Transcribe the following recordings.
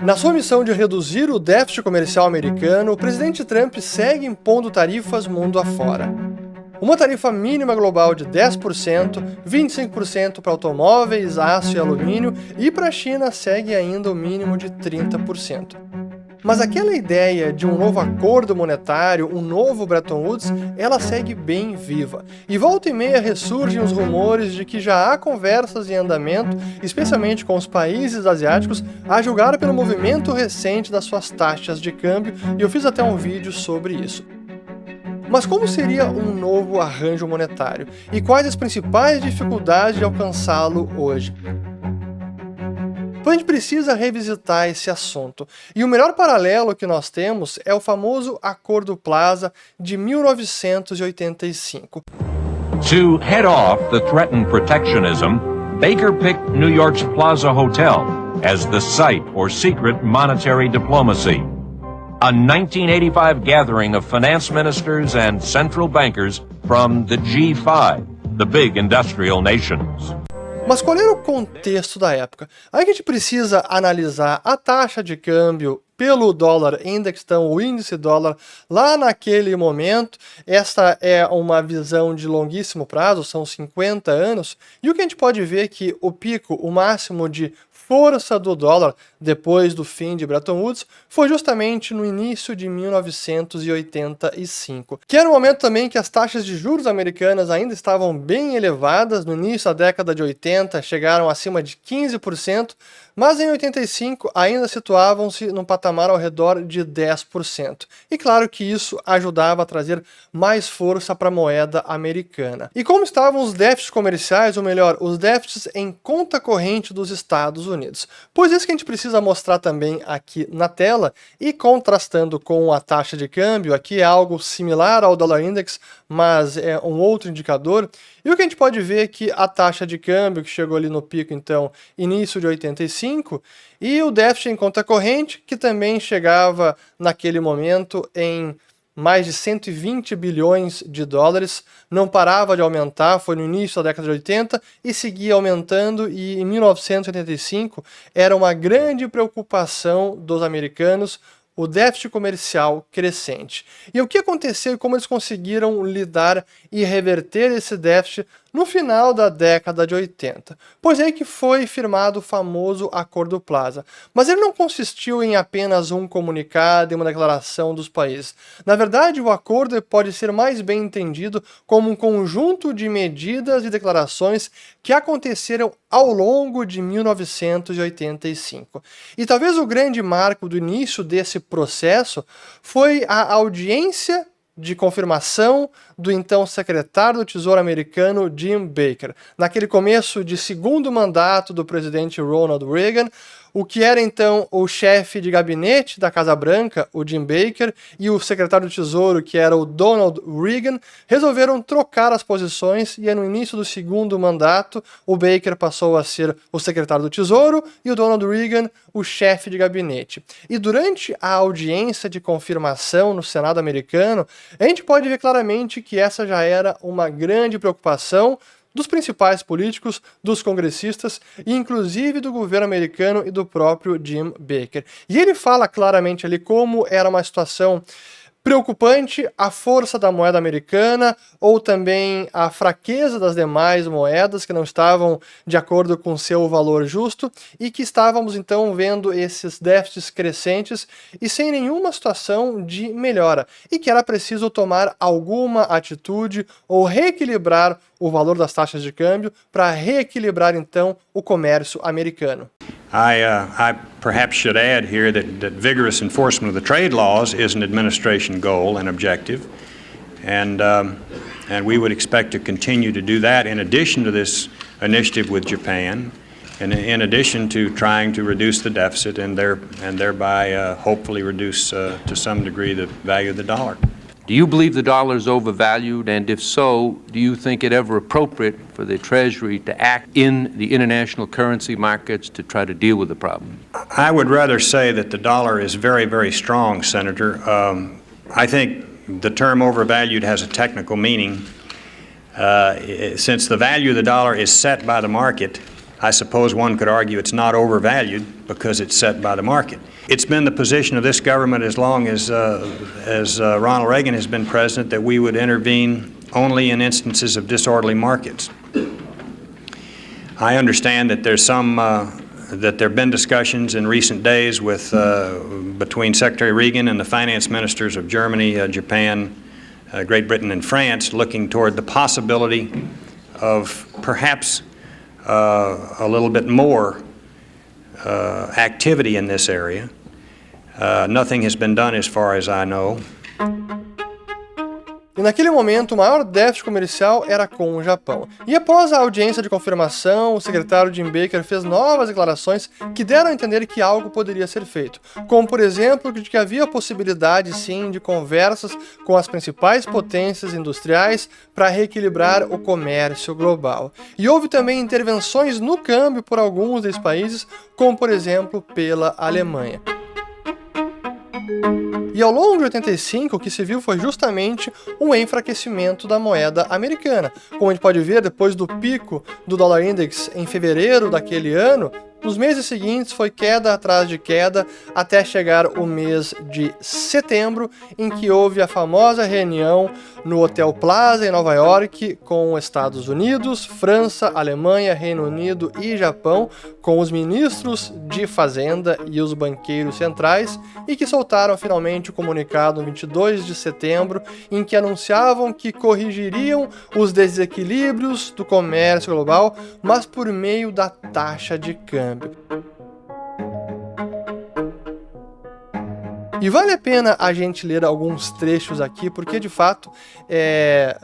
Na sua missão de reduzir o déficit comercial americano, o presidente Trump segue impondo tarifas mundo afora. Uma tarifa mínima global de 10%, 25% para automóveis, aço e alumínio, e para a China segue ainda o mínimo de 30%. Mas aquela ideia de um novo acordo monetário, um novo Bretton Woods, ela segue bem viva. E volta e meia ressurgem os rumores de que já há conversas em andamento, especialmente com os países asiáticos, a julgar pelo movimento recente das suas taxas de câmbio, e eu fiz até um vídeo sobre isso. Mas como seria um novo arranjo monetário? E quais as principais dificuldades de alcançá-lo hoje? Então a gente precisa revisitar esse assunto. E o melhor paralelo que nós temos é o famoso Acordo Plaza de 1985. To head off the threatened protectionism, Baker picked New York's Plaza Hotel as the site for secret monetary diplomacy. A 1985 gathering of finance ministers and central bankers from the G5, the big industrial nations. Mas qual era o contexto da época? Aí que a gente precisa analisar a taxa de câmbio pelo dólar index, então o índice dólar lá naquele momento. Essa é uma visão de longuíssimo prazo, são 50 anos, e o que a gente pode ver é que o pico, o máximo de força do dólar depois do fim de Bretton Woods foi justamente no início de 1985, que era um momento também que as taxas de juros americanas ainda estavam bem elevadas. No início da década de 80 chegaram acima de 15%, mas em 85 ainda situavam-se num patamar ao redor de 10%. E claro que isso ajudava a trazer mais força para a moeda americana. E como estavam os déficits comerciais, ou melhor, os déficits em conta corrente dos Estados Unidos? Pois isso que a gente precisa mostrar também aqui na tela, e contrastando com a taxa de câmbio, aqui é algo similar ao dólar index, mas é um outro indicador. E o que a gente pode ver é que a taxa de câmbio, que chegou ali no pico, então, início de 85, e o déficit em conta corrente, que também chegava naquele momento em mais de 120 bilhões de dólares, não parava de aumentar, foi no início da década de 80 e seguia aumentando, e em 1985 era uma grande preocupação dos americanos o déficit comercial crescente. E o que aconteceu e como eles conseguiram lidar e reverter esse déficit no final da década de 80? Pois é aí que foi firmado o famoso Acordo Plaza. Mas ele não consistiu em apenas um comunicado e uma declaração dos países. Na verdade, o acordo pode ser mais bem entendido como um conjunto de medidas e declarações que aconteceram ao longo de 1985. E talvez o grande marco do início desse processo foi a audiência de confirmação do então secretário do Tesouro americano Jim Baker. Naquele começo de segundo mandato do presidente Ronald Reagan, o que era então o chefe de gabinete da Casa Branca, o Jim Baker, e o secretário do Tesouro, que era o Donald Regan, resolveram trocar as posições, e no início do segundo mandato o Baker passou a ser o secretário do Tesouro e o Donald Regan o chefe de gabinete. E durante a audiência de confirmação no Senado americano, a gente pode ver claramente que essa já era uma grande preocupação dos principais políticos, dos congressistas e inclusive do governo americano e do próprio Jim Baker. E ele fala claramente ali como era uma situação preocupante a força da moeda americana, ou também a fraqueza das demais moedas que não estavam de acordo com seu valor justo, e que estávamos então vendo esses déficits crescentes e sem nenhuma situação de melhora, e que era preciso tomar alguma atitude ou reequilibrar o valor das taxas de câmbio para reequilibrar então o comércio americano. I perhaps should add here that vigorous enforcement of the trade laws is an administration goal and objective, and we would expect to continue to do that in addition to this initiative with Japan, and in addition to trying to reduce the deficit and thereby hopefully reduce to some degree the value of the dollar. Do you believe the dollar is overvalued, and if so, do you think it ever appropriate for the Treasury to act in the international currency markets to try to deal with the problem? I would rather say that the dollar is very, very strong, Senator. I think the term overvalued has a technical meaning. Since the value of the dollar is set by the market, I suppose one could argue it's not overvalued because it's set by the market. It's been the position of this government as long as Ronald Reagan has been president that we would intervene only in instances of disorderly markets. I understand that that there have been discussions in recent days between Secretary Reagan and the finance ministers of Germany, Japan, Great Britain, and France, looking toward the possibility of perhaps a little bit more activity in this area. Nothing has been done as far as I know. E naquele momento, o maior déficit comercial era com o Japão. E após a audiência de confirmação, o secretário Jim Baker fez novas declarações que deram a entender que algo poderia ser feito, como, por exemplo, de que havia possibilidade, sim, de conversas com as principais potências industriais para reequilibrar o comércio global. E houve também intervenções no câmbio por alguns desses países, como, por exemplo, pela Alemanha. E ao longo de 85, o que se viu foi justamente um enfraquecimento da moeda americana. Como a gente pode ver, depois do pico do dólar index em fevereiro daquele ano, nos meses seguintes foi queda atrás de queda até chegar o mês de setembro, em que houve a famosa reunião no Hotel Plaza em Nova York com os Estados Unidos, França, Alemanha, Reino Unido e Japão, com os ministros de Fazenda e os banqueiros centrais, e que soltaram finalmente o comunicado no 22 de setembro, em que anunciavam que corrigiriam os desequilíbrios do comércio global, mas por meio da taxa de câmbio. E vale a pena a gente ler alguns trechos aqui, porque de fato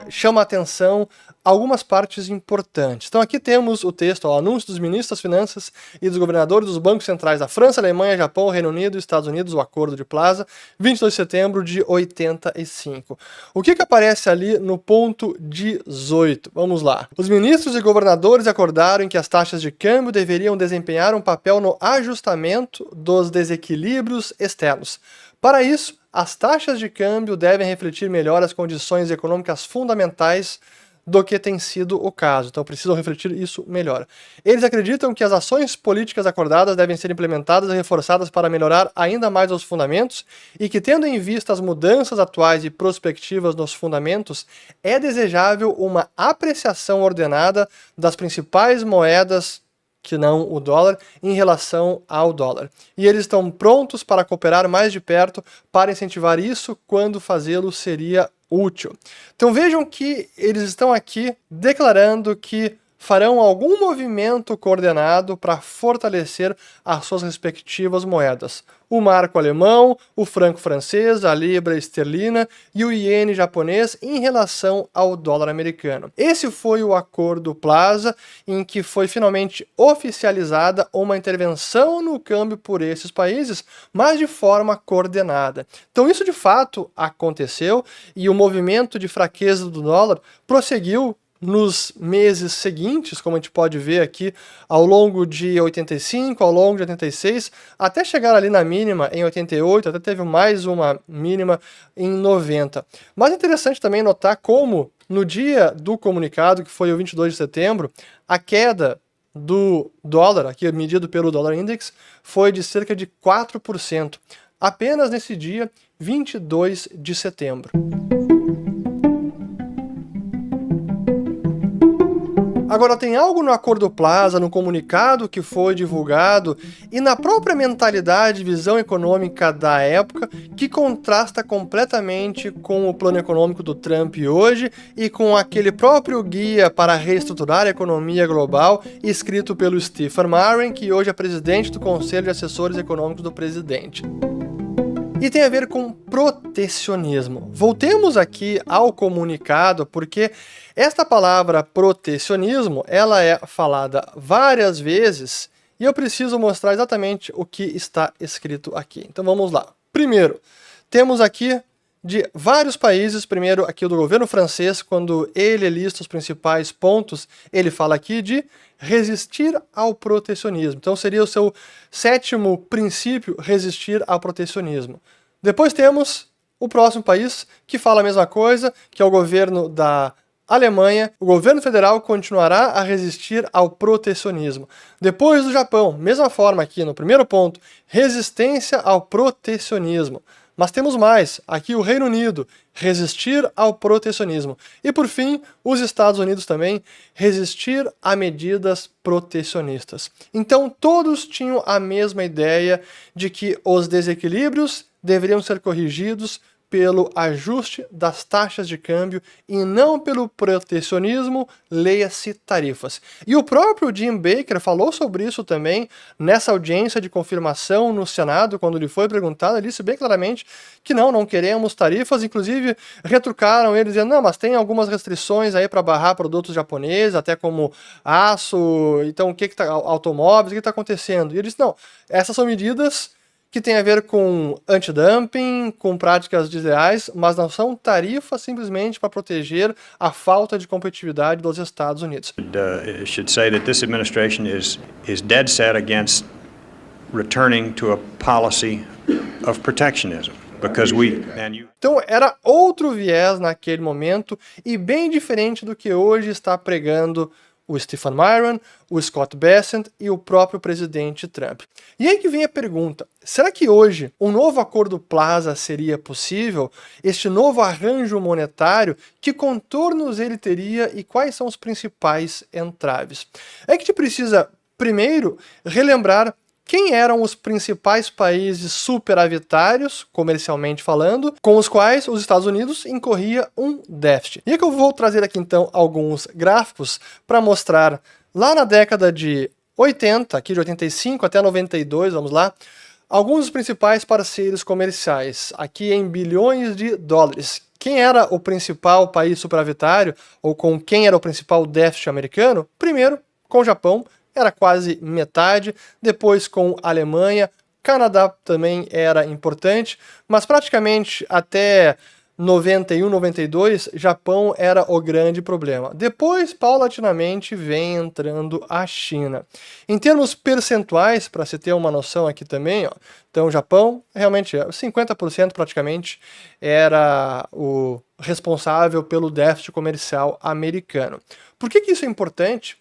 chama a atenção algumas partes importantes. Então aqui temos o texto, o anúncio dos ministros das Finanças e dos governadores dos bancos centrais da França, Alemanha, Japão, Reino Unido e Estados Unidos, o Acordo de Plaza, 22 de setembro de 85. O que aparece ali no ponto 18? Vamos lá. Os ministros e governadores acordaram que as taxas de câmbio deveriam desempenhar um papel no ajustamento dos desequilíbrios externos. Para isso, as taxas de câmbio devem refletir melhor as condições econômicas fundamentais do que tem sido o caso. Então precisam refletir isso melhor. Eles acreditam que as ações políticas acordadas devem ser implementadas e reforçadas para melhorar ainda mais os fundamentos e que, tendo em vista as mudanças atuais e prospectivas nos fundamentos, é desejável uma apreciação ordenada das principais moedas que não o dólar, em relação ao dólar. E eles estão prontos para cooperar mais de perto para incentivar isso quando fazê-lo seria útil. Então vejam que eles estão aqui declarando que farão algum movimento coordenado para fortalecer as suas respectivas moedas. O marco alemão, o franco francês, a libra esterlina e o iene japonês em relação ao dólar americano. Esse foi o Acordo Plaza, em que foi finalmente oficializada uma intervenção no câmbio por esses países, mas de forma coordenada. Então isso de fato aconteceu e o movimento de fraqueza do dólar prosseguiu nos meses seguintes, como a gente pode ver aqui, ao longo de 85, ao longo de 86, até chegar ali na mínima em 88, até teve mais uma mínima em 90. Mas é interessante também notar como, no dia do comunicado, que foi o 22 de setembro, a queda do dólar, aqui medido pelo Dollar Index, foi de cerca de 4%, apenas nesse dia, 22 de setembro. Agora, tem algo no Acordo Plaza, no comunicado que foi divulgado e na própria mentalidade e visão econômica da época que contrasta completamente com o plano econômico do Trump hoje e com aquele próprio guia para reestruturar a economia global escrito pelo Stephen Marren, que hoje é presidente do Conselho de Assessores Econômicos do presidente. E tem a ver com protecionismo. Voltemos aqui ao comunicado, porque esta palavra protecionismo, ela é falada várias vezes e eu preciso mostrar exatamente o que está escrito aqui. Então vamos lá. Primeiro, temos aqui de vários países, primeiro aqui do governo francês, quando ele lista os principais pontos, ele fala aqui de resistir ao protecionismo. Então seria o seu sétimo princípio, resistir ao protecionismo. Depois temos o próximo país que fala a mesma coisa, que é o governo da Alemanha, o governo federal continuará a resistir ao protecionismo. Depois do Japão, mesma forma aqui no primeiro ponto, resistência ao protecionismo. Mas temos mais, aqui o Reino Unido, resistir ao protecionismo. E por fim, os Estados Unidos também, resistir a medidas protecionistas. Então todos tinham a mesma ideia de que os desequilíbrios deveriam ser corrigidos pelo ajuste das taxas de câmbio e não pelo protecionismo, leia-se tarifas. E o próprio Jim Baker falou sobre isso também nessa audiência de confirmação no Senado, quando lhe foi perguntado, ele disse bem claramente que não queremos tarifas, inclusive retrucaram ele dizendo, não, mas tem algumas restrições aí para barrar produtos japoneses, até como aço, então o que está, automóveis, o que está acontecendo? E ele disse, não, essas são medidas que tem a ver com antidumping, com práticas desleais, mas não são tarifas simplesmente para proteger a falta de competitividade dos Estados Unidos. Should say that this administration is dead set against returning to a policy of protectionism. Então era outro viés naquele momento e bem diferente do que hoje está pregando o Stephen Miron, o Scott Bessent e o próprio presidente Trump. E aí que vem a pergunta, será que hoje um novo acordo Plaza seria possível? Este novo arranjo monetário, que contornos ele teria e quais são os principais entraves? É que a gente precisa, primeiro, relembrar quem eram os principais países superavitários, comercialmente falando, com os quais os Estados Unidos incorria um déficit. E é que eu vou trazer aqui então alguns gráficos para mostrar lá na década de 80, aqui de 85 até 92, vamos lá, alguns dos principais parceiros comerciais, aqui em bilhões de dólares. Quem era o principal país superavitário, ou com quem era o principal déficit americano? Primeiro, com o Japão, era quase metade, depois com a Alemanha, Canadá também era importante, mas praticamente até 91, 92, Japão era o grande problema. Depois, paulatinamente, vem entrando a China. Em termos percentuais, para se ter uma noção aqui também, ó, então o Japão, realmente, 50% praticamente era o responsável pelo déficit comercial americano. Por que isso é importante?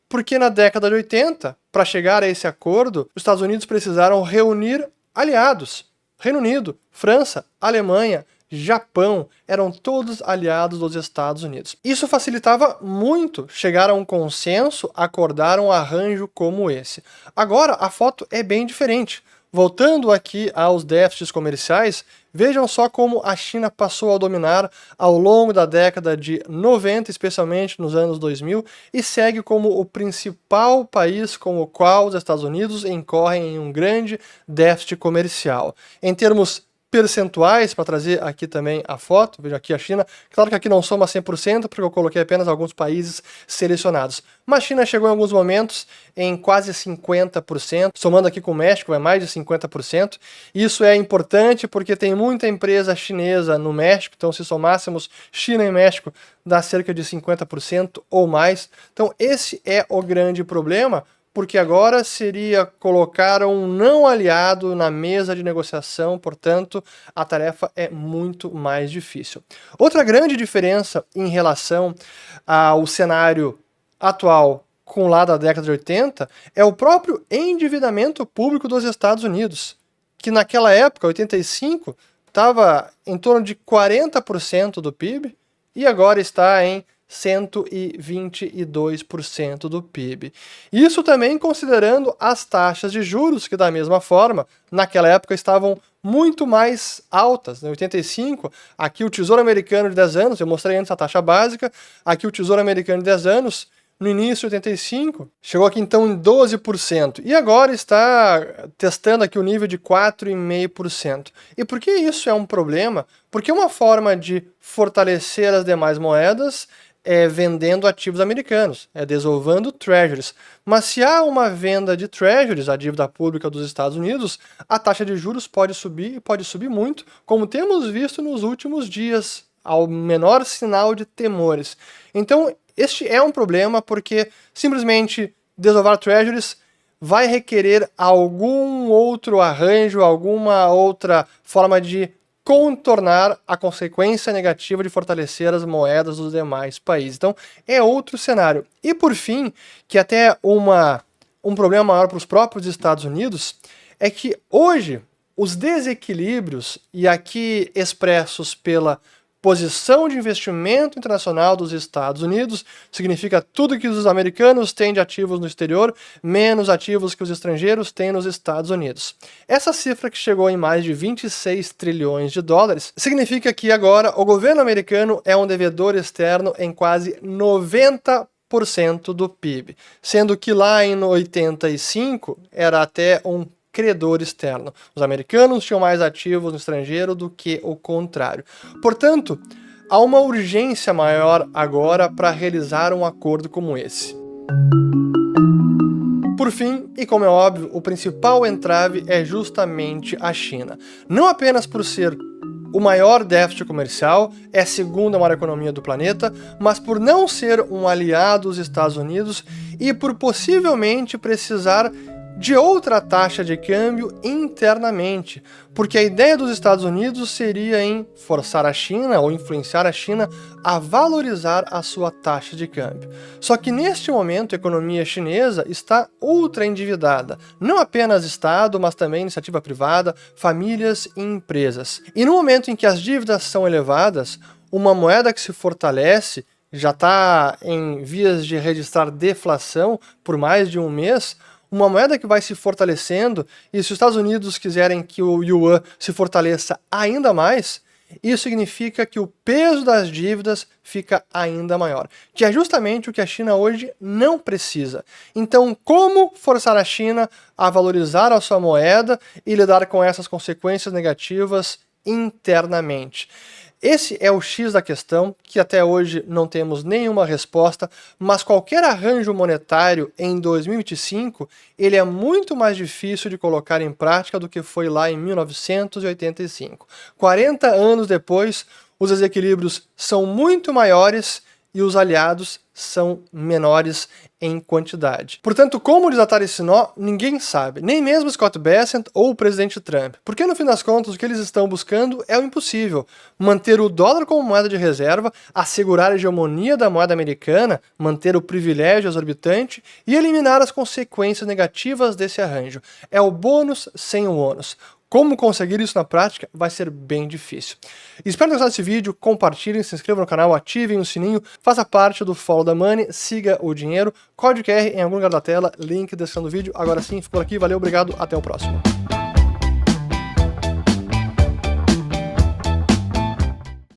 Porque na década de 80, para chegar a esse acordo, os Estados Unidos precisaram reunir aliados. Reino Unido, França, Alemanha, Japão, eram todos aliados dos Estados Unidos. Isso facilitava muito chegar a um consenso, acordar um arranjo como esse. Agora, a foto é bem diferente. Voltando aqui aos déficits comerciais, vejam só como a China passou a dominar ao longo da década de 90, especialmente nos anos 2000, e segue como o principal país com o qual os Estados Unidos incorrem em um grande déficit comercial. Em termos percentuais, para trazer aqui também a foto, veja aqui a China, claro que aqui não soma 100%, porque eu coloquei apenas alguns países selecionados, mas a China chegou em alguns momentos em quase 50%, somando aqui com o México é mais de 50%, isso é importante porque tem muita empresa chinesa no México, então se somássemos China e México, dá cerca de 50% ou mais, então esse é o grande problema, porque agora seria colocar um não aliado na mesa de negociação, portanto, a tarefa é muito mais difícil. Outra grande diferença em relação ao cenário atual com lá da década de 80 é o próprio endividamento público dos Estados Unidos, que naquela época, 85, estava em torno de 40% do PIB e agora está em 122% do PIB. Isso também considerando as taxas de juros, que da mesma forma, naquela época estavam muito mais altas. Em 85, aqui o Tesouro Americano de 10 anos, eu mostrei antes a taxa básica, aqui o Tesouro Americano de 10 anos, no início de 85, chegou aqui então em 12%, e agora está testando aqui o nível de 4,5%. E por que isso é um problema? Porque uma forma de fortalecer as demais moedas é vendendo ativos americanos, é desovando treasuries. Mas se há uma venda de treasuries, a dívida pública dos Estados Unidos, a taxa de juros pode subir e pode subir muito, como temos visto nos últimos dias, ao menor sinal de temores. Então, este é um problema porque simplesmente desovar treasuries vai requerer algum outro arranjo, alguma outra forma de contornar a consequência negativa de fortalecer as moedas dos demais países. Então, é outro cenário. E, por fim, que até um problema maior para os próprios Estados Unidos, é que hoje os desequilíbrios, e aqui expressos pela posição de investimento internacional dos Estados Unidos, significa tudo que os americanos têm de ativos no exterior, menos ativos que os estrangeiros têm nos Estados Unidos. Essa cifra, que chegou em mais de 26 trilhões de dólares, significa que agora o governo americano é um devedor externo em quase 90% do PIB, sendo que lá em 85 era até um credor externo. Os americanos tinham mais ativos no estrangeiro do que o contrário. Portanto, há uma urgência maior agora para realizar um acordo como esse. Por fim, e como é óbvio, o principal entrave é justamente a China. Não apenas por ser o maior déficit comercial, é a segunda maior economia do planeta, mas por não ser um aliado dos Estados Unidos e por possivelmente precisar de outra taxa de câmbio internamente, porque a ideia dos Estados Unidos seria em forçar a China ou influenciar a China a valorizar a sua taxa de câmbio. Só que neste momento a economia chinesa está ultra endividada, não apenas Estado, mas também iniciativa privada, famílias e empresas. E no momento em que as dívidas são elevadas, uma moeda que se fortalece já está em vias de registrar deflação por mais de um mês. Uma moeda que vai se fortalecendo, e se os Estados Unidos quiserem que o yuan se fortaleça ainda mais, isso significa que o peso das dívidas fica ainda maior, que é justamente o que a China hoje não precisa. Então, como forçar a China a valorizar a sua moeda e lidar com essas consequências negativas internamente? Esse é o X da questão, que até hoje não temos nenhuma resposta, mas qualquer arranjo monetário em 2025, ele é muito mais difícil de colocar em prática do que foi lá em 1985. 40 anos depois, os desequilíbrios são muito maiores e os aliados são menores em quantidade. Portanto, como desatar esse nó, ninguém sabe, nem mesmo Scott Bessent ou o presidente Trump, porque no fim das contas o que eles estão buscando é o impossível: manter o dólar como moeda de reserva, assegurar a hegemonia da moeda americana, manter o privilégio exorbitante e eliminar as consequências negativas desse arranjo. É o bônus sem o ônus. Como conseguir isso na prática vai ser bem difícil. Espero ter gostado desse vídeo, compartilhem, se inscrevam no canal, ativem o sininho, faça parte do Follow the Money, siga o dinheiro, código QR em algum lugar da tela, link descrição do vídeo. Agora sim, fico por aqui, valeu, obrigado, até o próximo.